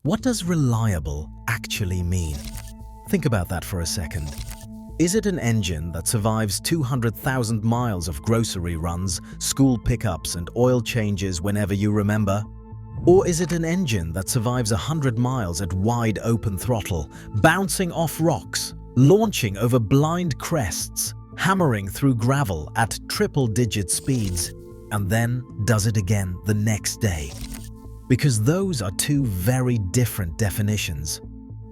What does reliable actually mean? Think about that for a second. Is it an engine that survives 200,000 miles of grocery runs, school pickups, and oil changes whenever you remember? Or is it an engine that survives 100 miles at wide open throttle, bouncing off rocks, launching over blind crests, hammering through gravel at triple-digit speeds, and then does it again the next day? Because those are two very different definitions.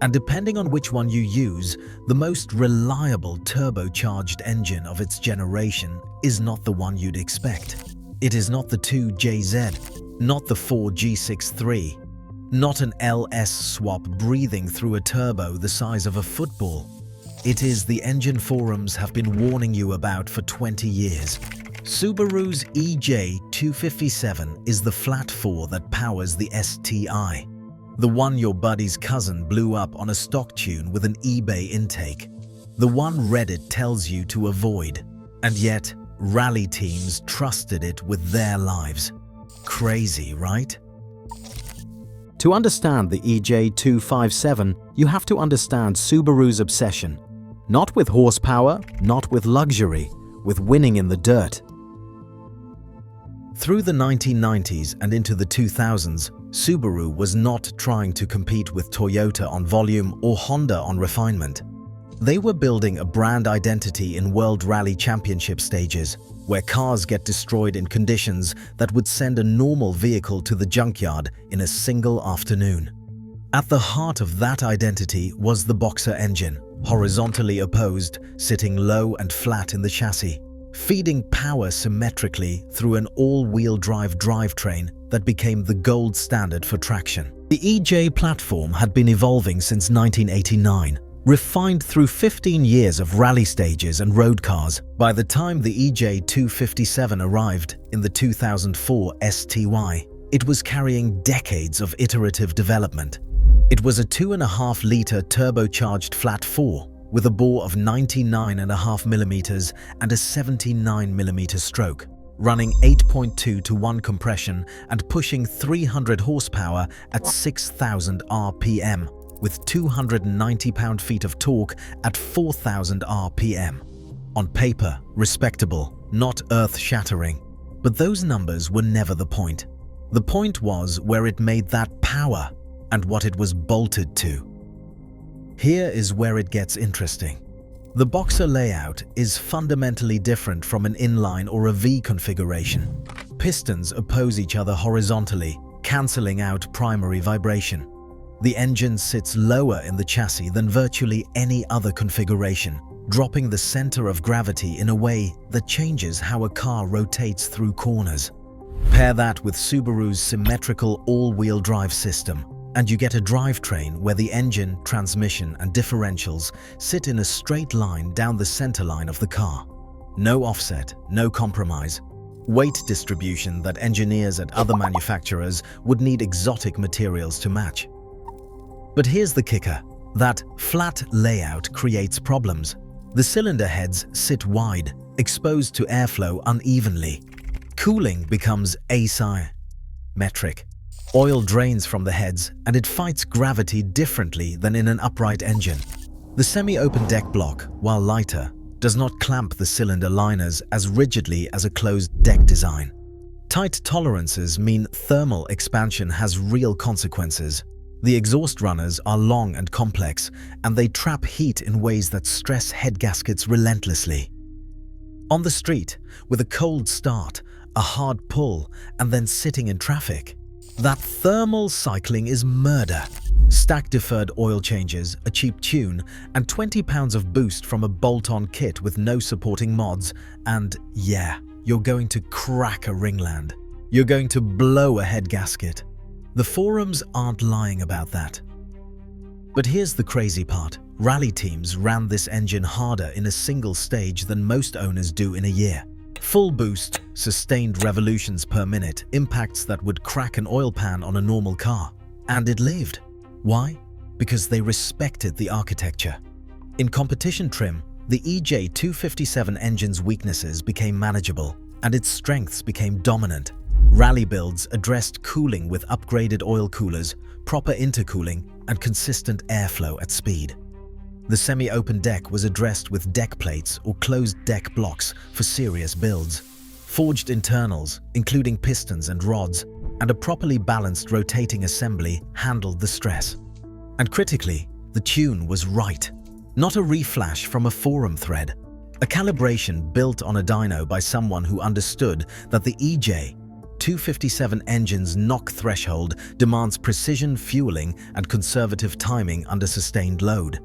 And depending on which one you use, the most reliable turbocharged engine of its generation is not the one you'd expect. It is not the 2JZ, not the 4G63, not an LS swap breathing through a turbo the size of a football. It is the engine forums have been warning you about for 20 years. Subaru's EJ257 is the flat 4 that powers the STI. The one your buddy's cousin blew up on a stock tune with an eBay intake. The one Reddit tells you to avoid. And yet, rally teams trusted it with their lives. Crazy, right? To understand the EJ257, you have to understand Subaru's obsession. Not with horsepower, not with luxury, with winning in the dirt. Through the 1990s and into the 2000s, Subaru was not trying to compete with Toyota on volume or Honda on refinement. They were building a brand identity in World Rally Championship stages, where cars get destroyed in conditions that would send a normal vehicle to the junkyard in a single afternoon. At the heart of that identity was the Boxer engine, horizontally opposed, sitting low and flat in the chassis, feeding power symmetrically through an all-wheel drive drivetrain that became the gold standard for traction. The EJ platform had been evolving since 1989, refined through 15 years of rally stages and road cars. By the time the EJ257 arrived in the 2004 STY, it was carrying decades of iterative development. It was a 2.5-litre turbocharged flat 4 with a bore of 99.5mm and a 79mm stroke, running 8.2 to 1 compression and pushing 300 horsepower at 6,000 RPM, with 290 pound-feet of torque at 4,000 RPM. On paper, respectable, not earth-shattering. But those numbers were never the point. The point was where it made that power and what it was bolted to. Here is where it gets interesting. The Boxer layout is fundamentally different from an inline or a V configuration. Pistons oppose each other horizontally, cancelling out primary vibration. The engine sits lower in the chassis than virtually any other configuration, dropping the center of gravity in a way that changes how a car rotates through corners. Pair that with Subaru's symmetrical all-wheel drive system, and you get a drivetrain where the engine, transmission, and differentials sit in a straight line down the center line of the car. No offset, no compromise. Weight distribution that engineers at other manufacturers would need exotic materials to match. But here's the kicker. That flat layout creates problems. The cylinder heads sit wide, exposed to airflow unevenly. Cooling becomes asymmetric. Oil drains from the heads, and it fights gravity differently than in an upright engine. The semi-open deck block, while lighter, does not clamp the cylinder liners as rigidly as a closed deck design. Tight tolerances mean thermal expansion has real consequences. The exhaust runners are long and complex, and they trap heat in ways that stress head gaskets relentlessly. On the street, with a cold start, a hard pull, and then sitting in traffic, that thermal cycling is murder. Stack deferred oil changes, a cheap tune, and 20 pounds of boost from a bolt-on kit with no supporting mods, and yeah, you're going to crack a ringland. You're going to blow a head gasket. The forums aren't lying about that. But here's the crazy part. Rally teams ran this engine harder in a single stage than most owners do in a year. Full boost, sustained revolutions per minute, impacts that would crack an oil pan on a normal car. And it lived. Why? Because they respected the architecture. In competition trim, the EJ257 engine's weaknesses became manageable, and its strengths became dominant. Rally builds addressed cooling with upgraded oil coolers, proper intercooling, and consistent airflow at speed. The semi-open deck was addressed with deck plates or closed deck blocks for serious builds. Forged internals, including pistons and rods, and a properly balanced rotating assembly handled the stress. And critically, the tune was right. Not a reflash from a forum thread. A calibration built on a dyno by someone who understood that the EJ257 engine's knock threshold demands precision fueling and conservative timing under sustained load.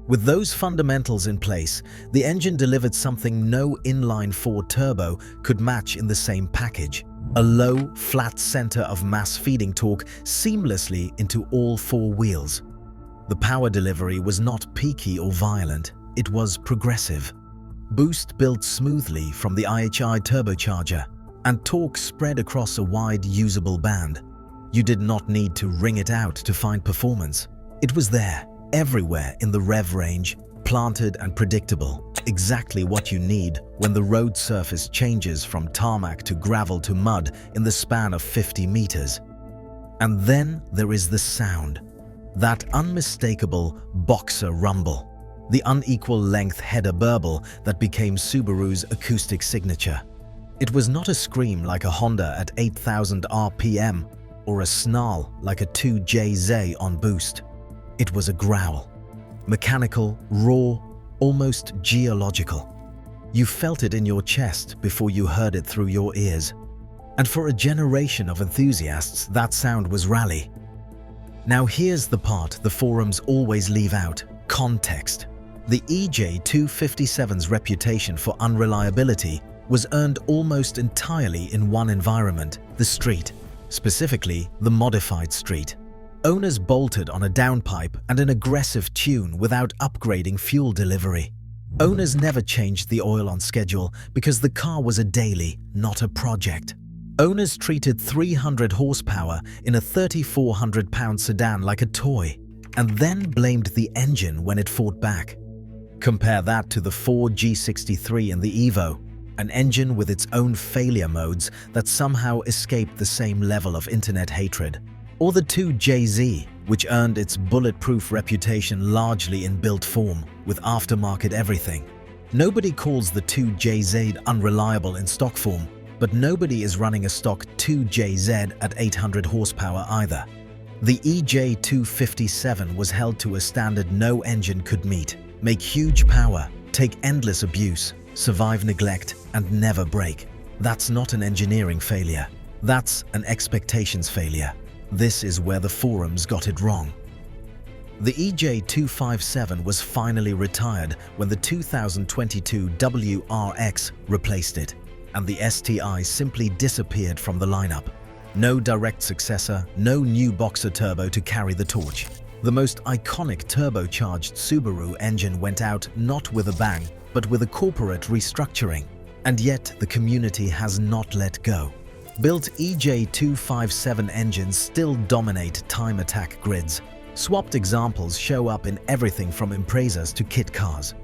With those fundamentals in place, the engine delivered something no inline-4 turbo could match in the same package. A low, flat center of mass feeding torque seamlessly into all four wheels. The power delivery was not peaky or violent, it was progressive. Boost built smoothly from the IHI turbocharger, and torque spread across a wide usable band. You did not need to wring it out to find performance. It was there, everywhere in the rev range, planted and predictable, exactly what you need when the road surface changes from tarmac to gravel to mud in the span of 50 meters. And then there is the sound, that unmistakable boxer rumble, the unequal length header burble that became Subaru's acoustic signature. It was not a scream like a Honda at 8,000 RPM or a snarl like a 2JZ on boost. It was a growl. Mechanical, raw, almost geological. You felt it in your chest before you heard it through your ears. And for a generation of enthusiasts, that sound was rally. Now here's the part the forums always leave out: context. The EJ257's reputation for unreliability was earned almost entirely in one environment, the street, specifically the modified street. Owners bolted on a downpipe and an aggressive tune without upgrading fuel delivery. Owners never changed the oil on schedule because the car was a daily, not a project. Owners treated 300 horsepower in a 3,400-pound sedan like a toy, and then blamed the engine when it fought back. Compare that to the Ford G63 and the Evo, an engine with its own failure modes that somehow escaped the same level of internet hatred. Or the 2JZ, which earned its bulletproof reputation largely in built form, with aftermarket everything. Nobody calls the 2JZ unreliable in stock form, but nobody is running a stock 2JZ at 800 horsepower either. The EJ257 was held to a standard no engine could meet: make huge power, take endless abuse, survive neglect, and never break. That's not an engineering failure. That's an expectations failure. This is where the forums got it wrong. The EJ257 was finally retired when the 2022 WRX replaced it, and the STI simply disappeared from the lineup. No direct successor, no new boxer turbo to carry the torch. The most iconic turbocharged Subaru engine went out not with a bang, but with a corporate restructuring. And yet the community has not let go. Built EJ257 engines still dominate time attack grids. Swapped examples show up in everything from Imprezas to kit cars.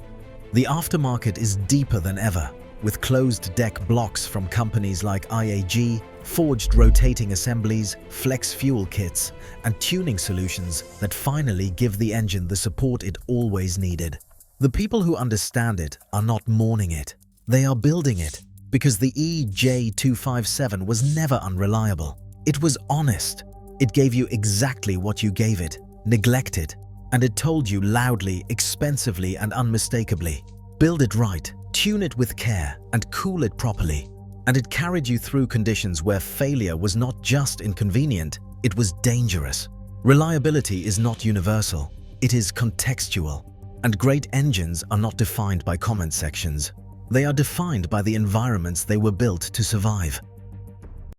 The aftermarket is deeper than ever, with closed deck blocks from companies like IAG, forged rotating assemblies, flex fuel kits, and tuning solutions that finally give the engine the support it always needed. The people who understand it are not mourning it. They are building it. Because the EJ257 was never unreliable. It was honest. It gave you exactly what you gave it, neglect it, and it told you loudly, expensively, and unmistakably. Build it right, tune it with care, and cool it properly. And it carried you through conditions where failure was not just inconvenient, it was dangerous. Reliability is not universal, it is contextual. And great engines are not defined by comment sections. They are defined by the environments they were built to survive.